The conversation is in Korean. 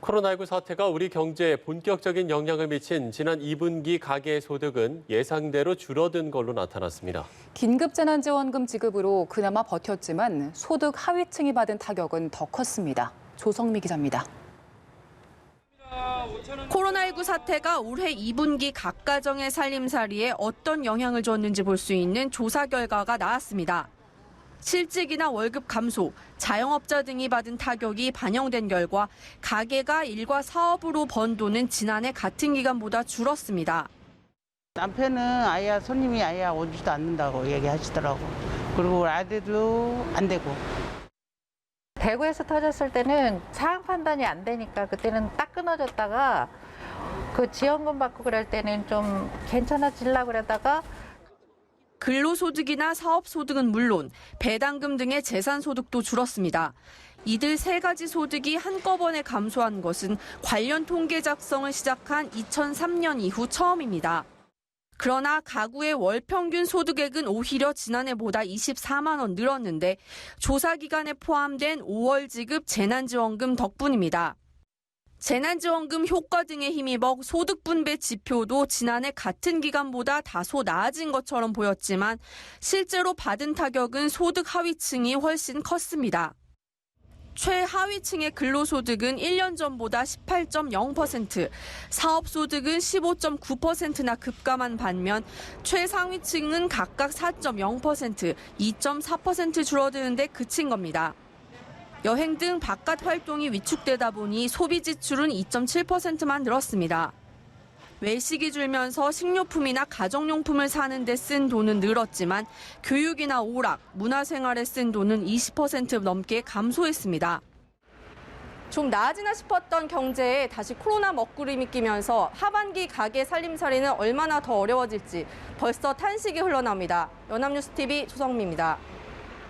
코로나19 사태가 우리 경제에 본격적인 영향을 미친 지난 2분기 가계소득은 예상대로 줄어든 걸로 나타났습니다. 긴급재난지원금 지급으로 그나마 버텼지만 소득 하위층이 받은 타격은 더 컸습니다. 조성미 기자입니다. 코로나19 사태가 올해 2분기 각 가정의 살림살이에 어떤 영향을 줬는지 볼 수 있는 조사 결과가 나왔습니다. 실직이나 월급 감소, 자영업자 등이 받은 타격이 반영된 결과 가계가 일과 사업으로 번 돈은 지난해 같은 기간보다 줄었습니다. 남편은 아예 손님이 아예 오지도 않는다고 얘기하시더라고. 그리고 아들도 안 되고. 대구에서 터졌을 때는 상황 판단이 안 되니까 그때는 딱 끊어졌다가 그 지원금 받고 그럴 때는 좀 괜찮아지려고 그러다가 근로소득이나 사업소득은 물론 배당금 등의 재산소득도 줄었습니다. 이들 세 가지 소득이 한꺼번에 감소한 것은 관련 통계 작성을 시작한 2003년 이후 처음입니다. 그러나 가구의 월 평균 소득액은 오히려 지난해보다 24만 원 늘었는데 조사 기간에 포함된 5월 지급 재난지원금 덕분입니다. 재난지원금 효과 등에 힘입어 소득 분배 지표도 지난해 같은 기간보다 다소 나아진 것처럼 보였지만 실제로 받은 타격은 소득 하위층이 훨씬 컸습니다. 최하위층의 근로소득은 1년 전보다 18.0%, 사업소득은 15.9%나 급감한 반면 최상위층은 각각 4.0%, 2.4% 줄어드는데 그친 겁니다. 여행 등 바깥 활동이 위축되다 보니 소비 지출은 2.7%만 늘었습니다. 외식이 줄면서 식료품이나 가정용품을 사는 데 쓴 돈은 늘었지만 교육이나 오락, 문화생활에 쓴 돈은 20% 넘게 감소했습니다. 좀 나아지나 싶었던 경제에 다시 코로나 먹구름이 끼면서 하반기 가계 살림살이는 얼마나 더 어려워질지 벌써 탄식이 흘러나옵니다. 연합뉴스TV 조성미입니다.